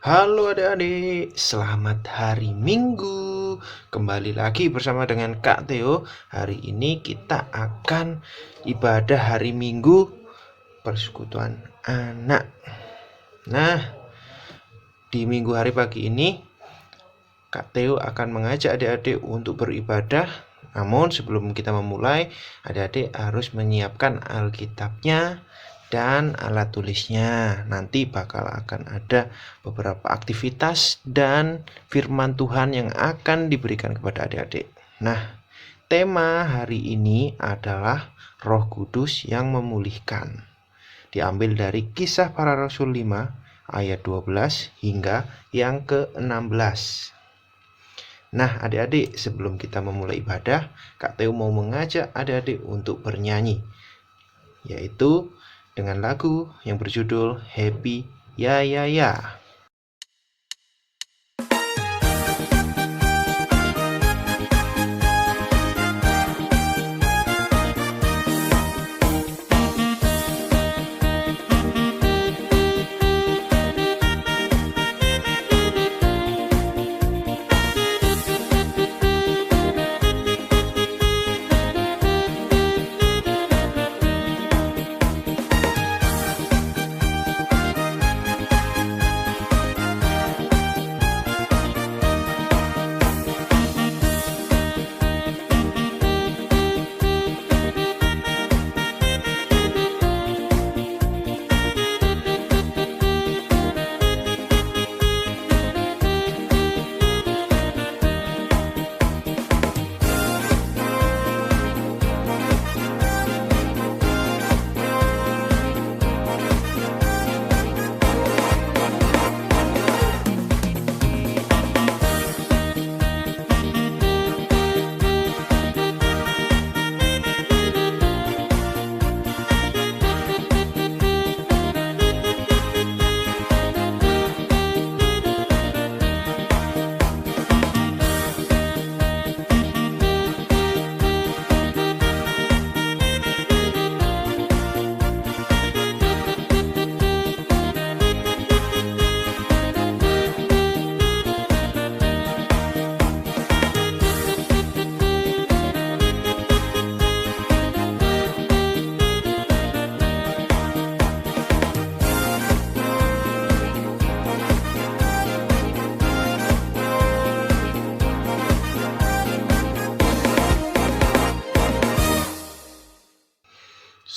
Halo adik-adik, selamat hari Minggu. Kembali lagi bersama dengan Kak Theo. Hari ini kita akan ibadah hari Minggu persekutuan anak. Nah, di minggu hari pagi ini Kak Theo akan mengajak adik-adik untuk beribadah. Namun sebelum kita memulai, adik-adik harus menyiapkan Alkitabnya dan alat tulisnya. Nanti bakal akan ada beberapa aktivitas dan firman Tuhan yang akan diberikan kepada adik-adik. Nah, tema hari ini adalah Roh Kudus yang memulihkan. Diambil dari Kisah Para Rasul 5 ayat 12 hingga yang ke-16. Nah, adik-adik, sebelum kita memulai ibadah, Kak Theo mau mengajak adik-adik untuk bernyanyi, yaitu dengan lagu yang berjudul Happy Ya Ya Ya.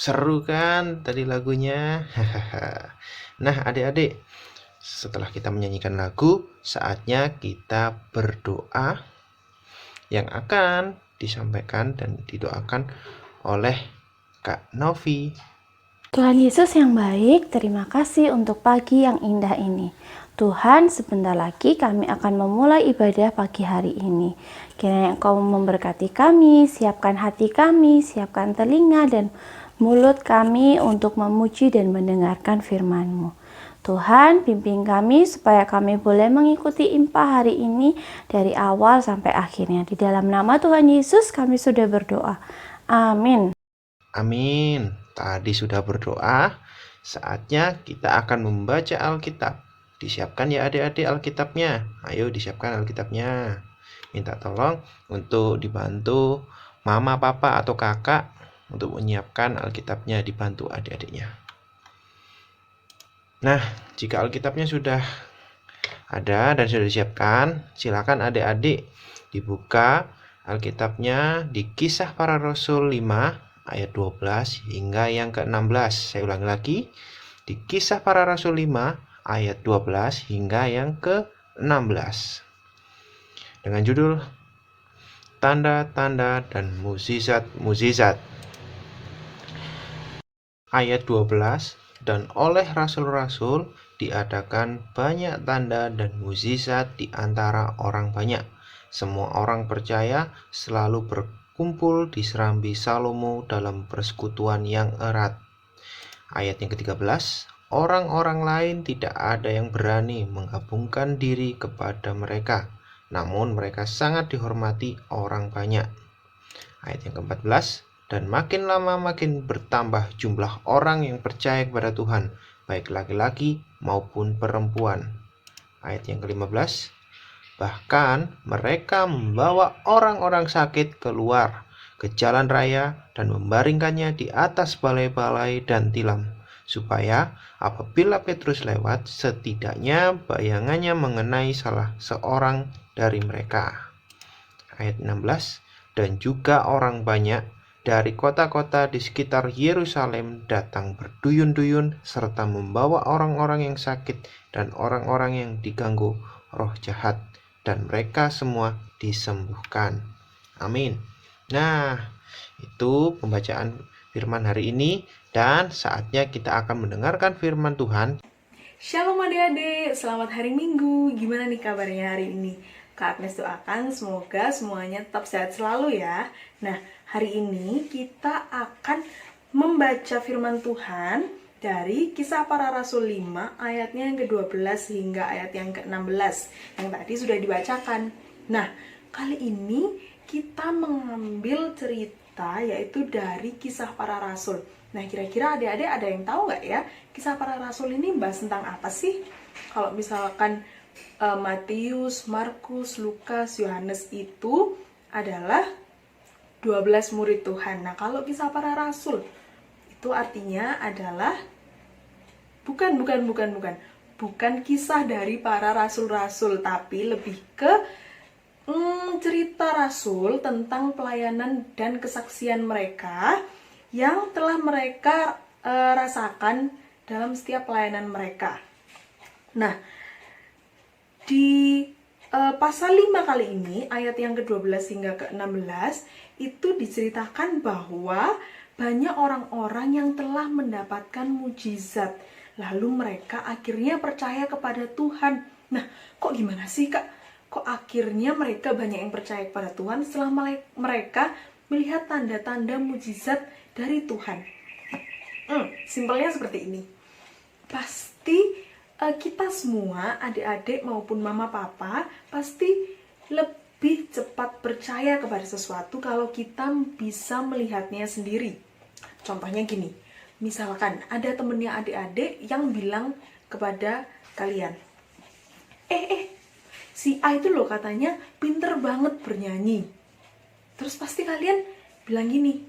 Seru kan tadi lagunya? Nah, adik-adik, setelah kita menyanyikan lagu, saatnya kita berdoa yang akan disampaikan dan didoakan oleh Kak Novi. Tuhan Yesus yang baik, terima kasih untuk pagi yang indah ini. Tuhan, sebentar lagi kami akan memulai ibadah pagi hari ini. Kiranya Engkau memberkati kami, siapkan hati kami, siapkan telinga dan mulut kami untuk memuji dan mendengarkan firman-Mu. Tuhan, bimbing kami supaya kami boleh mengikuti IMPA hari ini dari awal sampai akhirnya. Di dalam nama Tuhan Yesus kami sudah berdoa. Amin. Amin. Tadi sudah berdoa, saatnya kita akan membaca Alkitab. Disiapkan ya adik-adik Alkitabnya. Ayo disiapkan Alkitabnya. Minta tolong untuk dibantu mama, papa, atau kakak untuk menyiapkan Alkitabnya, dibantu adik-adiknya. Nah, jika Alkitabnya sudah ada dan sudah disiapkan, silakan adik-adik dibuka Alkitabnya di Kisah Para Rasul 5 ayat 12 hingga yang ke-16. Saya ulangi lagi, di Kisah Para Rasul 5 ayat 12 hingga yang ke-16. Dengan judul Tanda-tanda dan mukjizat-mukjizat. Ayat 12, dan oleh rasul-rasul diadakan banyak tanda dan mukjizat di antara orang banyak. Semua orang percaya selalu berkumpul di serambi Salomo dalam persekutuan yang erat. Ayat yang ke-13, orang-orang lain tidak ada yang berani menggabungkan diri kepada mereka, namun mereka sangat dihormati orang banyak. Ayat yang ke-14, dan makin lama makin bertambah jumlah orang yang percaya kepada Tuhan, baik laki-laki maupun perempuan. Ayat yang ke-15, bahkan mereka membawa orang-orang sakit keluar ke jalan raya dan membaringkannya di atas balai-balai dan tilam, supaya apabila Petrus lewat, setidaknya bayangannya mengenai salah seorang dari mereka. Ayat 16, dan juga orang banyak dari kota-kota di sekitar Yerusalem datang berduyun-duyun serta membawa orang-orang yang sakit dan orang-orang yang diganggu roh jahat, dan mereka semua disembuhkan. Amin. Nah, itu pembacaan firman hari ini, dan saatnya kita akan mendengarkan firman Tuhan. Shalom adik-adik, selamat hari Minggu. Gimana nih kabarnya hari ini? Kak Agnes doakan semoga semuanya tetap sehat selalu ya. Nah, hari ini kita akan membaca firman Tuhan dari Kisah Para Rasul 5 ayatnya yang ke-12 hingga ayat yang ke-16 yang tadi sudah dibacakan. Nah, kali ini kita mengambil cerita yaitu dari Kisah Para Rasul. Nah, kira-kira adik-adik ada yang tahu nggak ya, Kisah Para Rasul ini bahas tentang apa sih? Kalau misalkan Matius, Markus, Lukas, Yohanes itu adalah 12 murid Tuhan. Nah, kalau Kisah Para Rasul itu artinya adalah bukan kisah dari para rasul-rasul, tapi lebih ke cerita rasul tentang pelayanan dan kesaksian mereka yang telah mereka rasakan dalam setiap pelayanan mereka. Nah, di pasal 5 kali ini, ayat yang ke-12 hingga ke-16, itu diceritakan bahwa banyak orang-orang yang telah mendapatkan mujizat. Lalu mereka akhirnya percaya kepada Tuhan. Nah, kok gimana sih Kak? Kok akhirnya mereka banyak yang percaya kepada Tuhan setelah mereka melihat tanda-tanda mujizat dari Tuhan? Simpelnya seperti ini. Pasti kita semua, adik-adik maupun mama papa, pasti lebih cepat percaya kepada sesuatu kalau kita bisa melihatnya sendiri. Contohnya gini, misalkan ada temennya adik-adik yang bilang kepada kalian, si A itu loh katanya pinter banget bernyanyi. Terus pasti kalian bilang gini,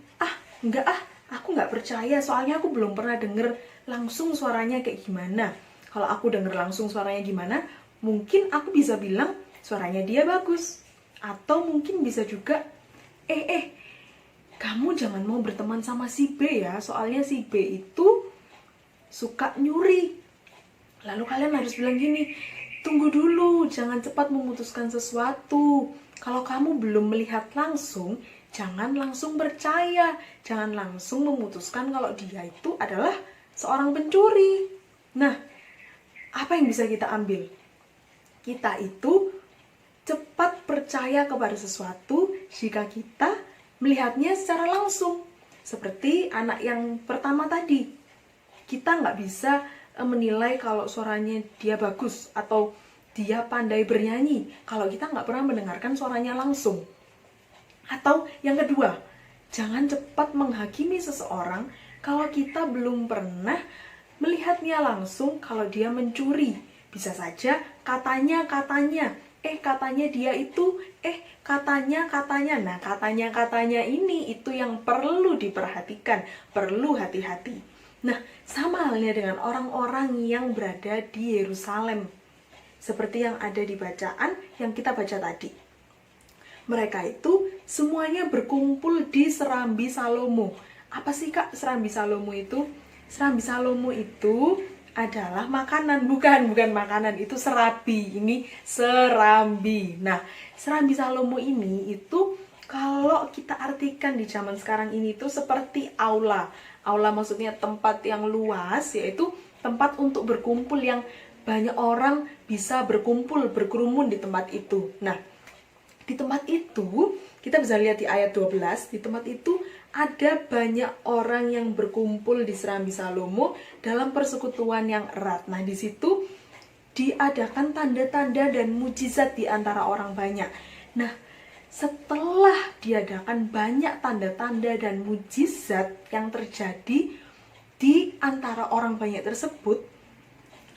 aku nggak percaya, soalnya aku belum pernah denger langsung suaranya kayak gimana. Kalau aku denger langsung suaranya gimana, mungkin aku bisa bilang suaranya dia bagus. Atau mungkin bisa juga, kamu jangan mau berteman sama si B ya, soalnya si B itu suka nyuri. Lalu kalian harus bilang gini, tunggu dulu, jangan cepat memutuskan sesuatu. Kalau kamu belum melihat langsung, jangan langsung percaya. Jangan langsung memutuskan kalau dia itu adalah seorang pencuri. Nah, apa yang bisa kita ambil? Kita itu cepat percaya kepada sesuatu jika kita melihatnya secara langsung. Seperti anak yang pertama tadi. Kita nggak bisa menilai kalau suaranya dia bagus atau dia pandai bernyanyi kalau kita nggak pernah mendengarkan suaranya langsung. Atau yang kedua, jangan cepat menghakimi seseorang kalau kita belum pernah melihatnya langsung kalau dia mencuri. Bisa saja katanya dia itu, katanya. Nah, katanya ini itu yang perlu diperhatikan, perlu hati-hati. Nah, sama halnya dengan orang-orang yang berada di Yerusalem. Seperti yang ada di bacaan yang kita baca tadi. Mereka itu semuanya berkumpul di Serambi Salomo. Apa sih Kak Serambi Salomo itu? Serambi Salomo itu adalah makanan, bukan makanan, itu serabi. Ini serambi. Nah, Serambi Salomo ini itu kalau kita artikan di zaman sekarang ini itu seperti aula. Aula maksudnya tempat yang luas, yaitu tempat untuk berkumpul yang banyak orang bisa berkumpul, berkerumun di tempat itu. Nah, di tempat itu kita bisa lihat di ayat 12, di tempat itu ada banyak orang yang berkumpul di Serambi Salomo dalam persekutuan yang erat. Nah, di situ diadakan tanda-tanda dan mujizat di antara orang banyak. Nah, setelah diadakan banyak tanda-tanda dan mujizat yang terjadi di antara orang banyak tersebut,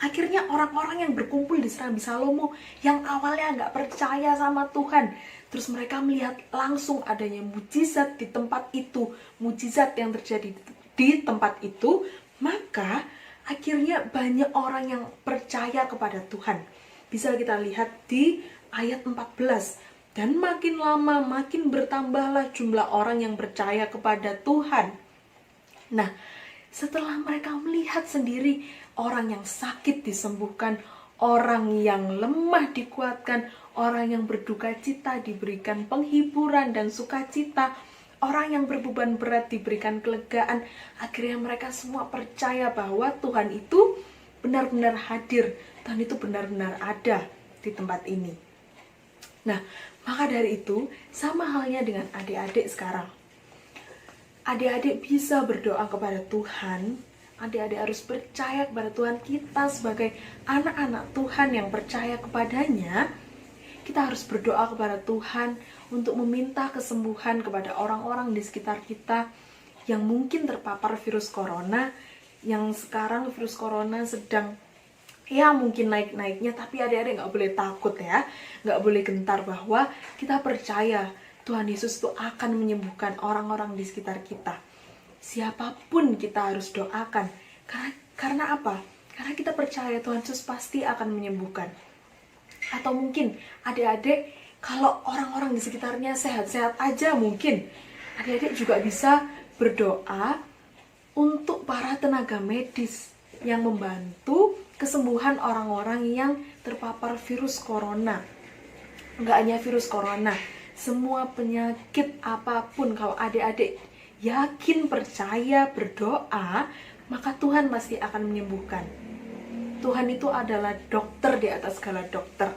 Akhirnya orang-orang yang berkumpul di Serambi Salomo yang awalnya nggak percaya sama Tuhan, terus mereka melihat langsung adanya mujizat di tempat itu, mujizat yang terjadi di tempat itu, maka akhirnya banyak orang yang percaya kepada Tuhan. Bisa kita lihat di ayat 14. Dan makin lama makin bertambahlah jumlah orang yang percaya kepada Tuhan. Nah, setelah mereka melihat sendiri orang yang sakit disembuhkan, orang yang lemah dikuatkan, orang yang berduka cita diberikan penghiburan dan sukacita, orang yang berbeban berat diberikan kelegaan, akhirnya mereka semua percaya bahwa Tuhan itu benar-benar hadir, Tuhan itu benar-benar ada di tempat ini. Nah, maka dari itu, sama halnya dengan adik-adik sekarang. Adik-adik bisa berdoa kepada Tuhan, adik-adik harus percaya kepada Tuhan. Kita sebagai anak-anak Tuhan yang percaya kepadanya, kita harus berdoa kepada Tuhan untuk meminta kesembuhan kepada orang-orang di sekitar kita yang mungkin terpapar virus corona, yang sekarang virus corona sedang mungkin naik-naiknya, tapi adik-adik nggak boleh takut ya, nggak boleh gentar, bahwa kita percaya Tuhan Yesus itu akan menyembuhkan orang-orang di sekitar kita. Siapapun kita harus doakan. Karena apa? Karena kita percaya Tuhan Yesus pasti akan menyembuhkan. Atau mungkin adik-adik, kalau orang-orang di sekitarnya sehat-sehat aja, mungkin adik-adik juga bisa berdoa untuk para tenaga medis yang membantu kesembuhan orang-orang yang terpapar virus corona. Enggak hanya virus corona, semua penyakit apapun, kalau adik-adik yakin, percaya, berdoa, maka Tuhan pasti akan menyembuhkan. Tuhan itu adalah dokter di atas segala dokter.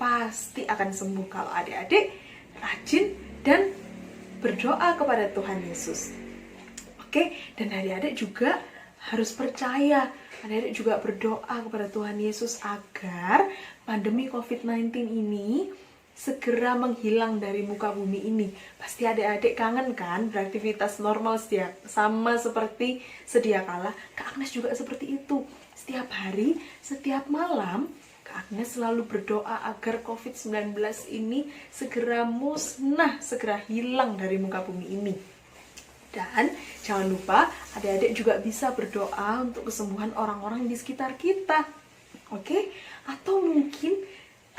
Pasti akan sembuh kalau adik-adik rajin dan berdoa kepada Tuhan Yesus. Oke, dan adik-adik juga harus percaya, adik-adik juga berdoa kepada Tuhan Yesus agar pandemi COVID-19 ini segera menghilang dari muka bumi ini. Pasti adik-adik kangen kan beraktivitas normal sama seperti sedia kala. Kak Agnes juga seperti itu. Setiap hari, setiap malam, Kak Agnes selalu berdoa agar COVID-19 ini segera musnah, segera hilang dari muka bumi ini. Dan jangan lupa adik-adik juga bisa berdoa untuk kesembuhan orang-orang di sekitar kita. Oke? Atau mungkin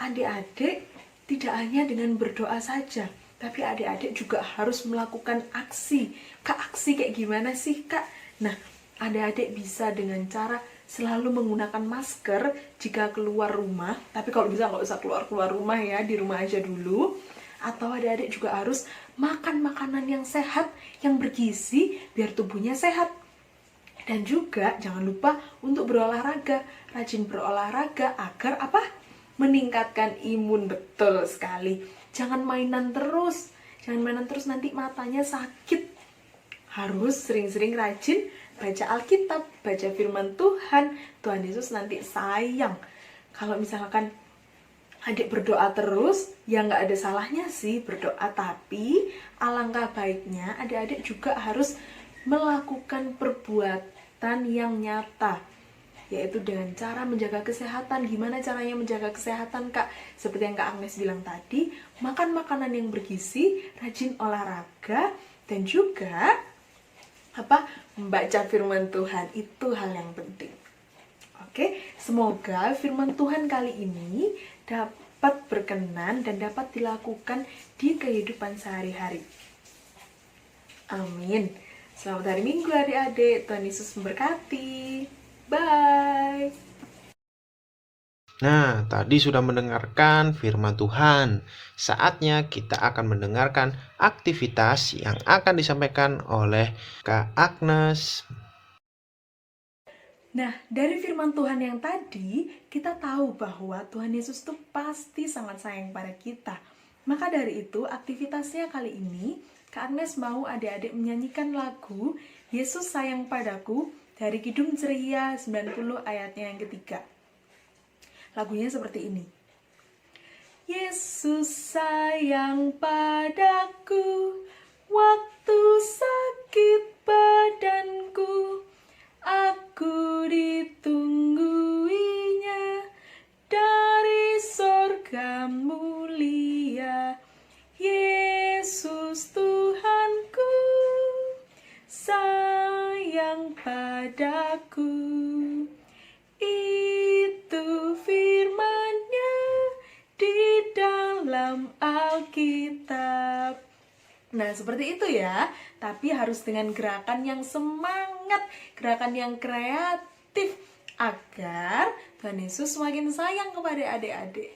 adik-adik tidak hanya dengan berdoa saja, tapi adik-adik juga harus melakukan aksi. Kak, aksi kayak gimana sih, Kak? Nah, adik-adik bisa dengan cara selalu menggunakan masker jika keluar rumah. Tapi kalau bisa nggak usah keluar-keluar rumah ya, di rumah aja dulu. Atau adik-adik juga harus makan makanan yang sehat, yang bergizi, biar tubuhnya sehat. Dan juga jangan lupa untuk berolahraga, rajin berolahraga agar apa? Meningkatkan imun. Betul sekali. Jangan mainan terus nanti matanya sakit. Harus sering-sering rajin baca Alkitab, baca firman Tuhan. Tuhan Yesus nanti sayang. Kalau misalkan adik berdoa terus, ya nggak ada salahnya sih berdoa, tapi alangkah baiknya adik-adik juga harus melakukan perbuatan yang nyata, yaitu dengan cara menjaga kesehatan. Gimana caranya menjaga kesehatan, Kak? Seperti yang Kak Agnes bilang tadi, makan makanan yang bergizi, rajin olahraga, dan juga membaca firman Tuhan. Itu hal yang penting. Oke, semoga firman Tuhan kali ini dapat berkenan dan dapat dilakukan di kehidupan sehari-hari. Amin. Selamat hari Minggu adik-adik. Tuhan Yesus memberkati. Bye. Nah, tadi sudah mendengarkan firman Tuhan. Saatnya kita akan mendengarkan aktivitas yang akan disampaikan oleh Kak Agnes. Nah, dari firman Tuhan yang tadi, kita tahu bahwa Tuhan Yesus itu pasti sangat sayang pada kita. Maka dari itu, aktivitasnya kali ini, Kak Agnes mau adik-adik menyanyikan lagu Yesus Sayang Padaku dari Kidung Ceria 90 ayatnya yang ketiga. Lagunya seperti ini. Yesus sayang padaku, waktu sakit badanku, aku ditunggui mulia. Yesus Tuhanku, sayang padaku. Itu firman-Nya di dalam Alkitab. Nah, seperti itu ya. Tapi harus dengan gerakan yang semangat, gerakan yang kreatif, agar Tuhan Yesus semakin sayang kepada adik-adik.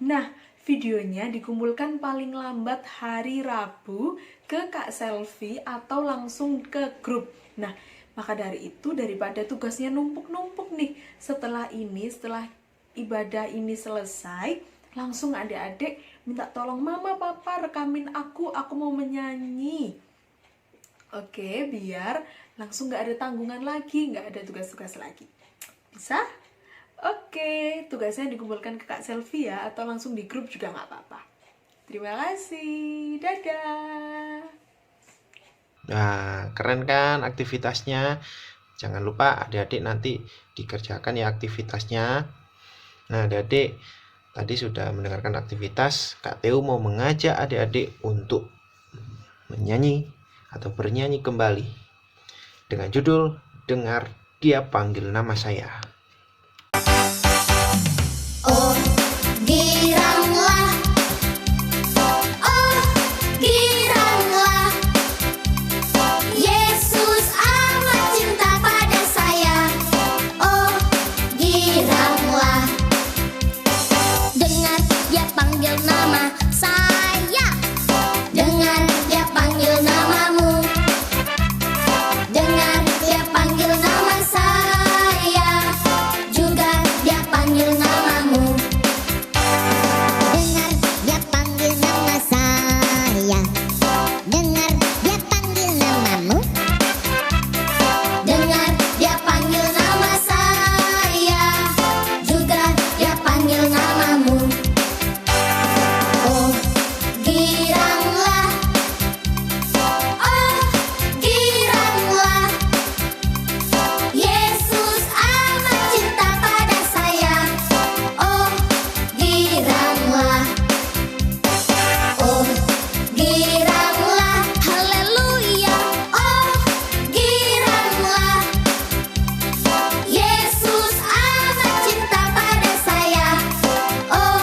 Nah, videonya dikumpulkan paling lambat hari Rabu ke Kak Selvi atau langsung ke grup. Nah, maka dari itu, daripada tugasnya numpuk-numpuk nih, setelah ibadah ini selesai, langsung adik-adik minta tolong mama, papa rekamin aku mau menyanyi. Oke, biar langsung gak ada tanggungan lagi, gak ada tugas-tugas lagi. Bisa? Oke, tugasnya dikumpulkan ke Kak Selvi ya, atau langsung di grup juga gak apa-apa. Terima kasih, dadah. Nah, keren kan aktivitasnya? Jangan lupa adik-adik nanti dikerjakan ya aktivitasnya. Nah, adik-adik tadi sudah mendengarkan aktivitas. Kak Teo mau mengajak adik-adik untuk menyanyi atau bernyanyi kembali dengan judul Dengar Dia Panggil Nama Saya. Oh, giranglah. Oh, giranglah. Yesus amat cinta pada saya. Oh, giranglah. Dengar Dia panggil nama saya. Dengar Dia panggil namamu. Dengar Dia panggil nama saya. Juga Dia panggil namamu. Dengar Dia panggil nama saya. Dengar Dia panggil namamu. Dengar Dia panggil nama saya. Juga Dia panggil namamu. Oh, giranglah. Oh, giranglah. Yesus amat cinta pada saya. Oh, giranglah. Oh, giranglah. Haleluya. Oh, giranglah. Yesus amat cinta pada saya. Oh,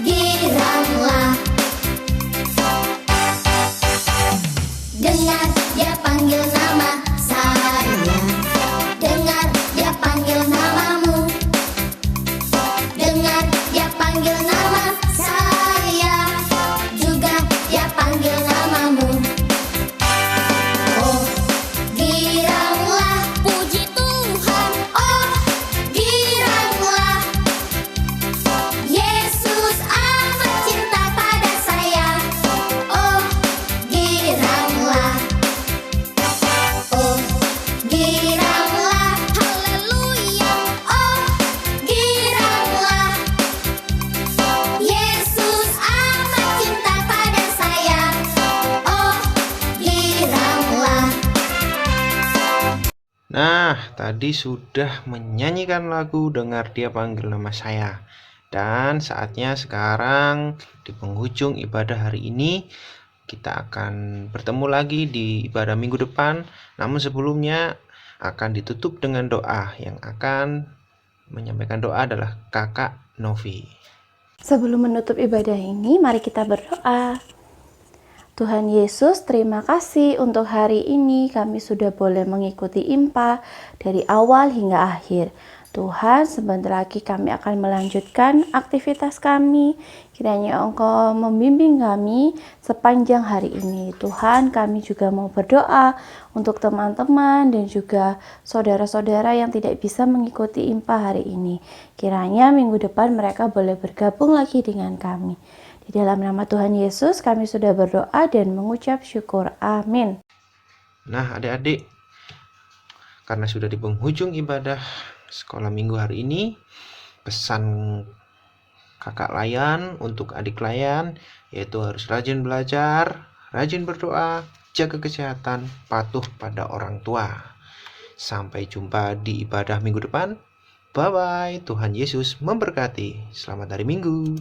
giranglah. Dengar Dia panggil nama saya. Dengar Dia panggil namamu. Dengar Dia panggil nama saya. Juga Dia panggil namamu. Oh, giranglah. Puji Tuhan. Oh, giranglah. Yesus amat cinta pada saya. Oh, giranglah. Oh, giranglah. Haleluya. Oh, giranglah. Yesus amat cinta pada saya. Oh, giranglah. Nah, tadi sudah menyanyikan lagu Dengar Dia Panggil Nama Saya. Dan saatnya sekarang di penghujung ibadah hari ini kita akan bertemu lagi di ibadah minggu depan. Namun sebelumnya akan ditutup dengan doa. Yang akan menyampaikan doa adalah Kakak Novi. Sebelum menutup ibadah ini, mari kita berdoa. Tuhan Yesus, terima kasih untuk hari ini kami sudah boleh mengikuti IMPA dari awal hingga akhir. Tuhan, sebentar lagi kami akan melanjutkan aktivitas kami. Kiranya Engkau membimbing kami sepanjang hari ini. Tuhan, kami juga mau berdoa untuk teman-teman dan juga saudara-saudara yang tidak bisa mengikuti IMPA hari ini. Kiranya minggu depan mereka boleh bergabung lagi dengan kami. Di dalam nama Tuhan Yesus kami sudah berdoa dan mengucap syukur. Amin. Nah, adik-adik, karena sudah di penghujung ibadah sekolah minggu hari ini, pesan kakak Layan untuk adik Layan yaitu harus rajin belajar, rajin berdoa, jaga kesehatan, patuh pada orang tua. Sampai jumpa di ibadah minggu depan. Bye-bye. Tuhan Yesus memberkati. Selamat hari Minggu.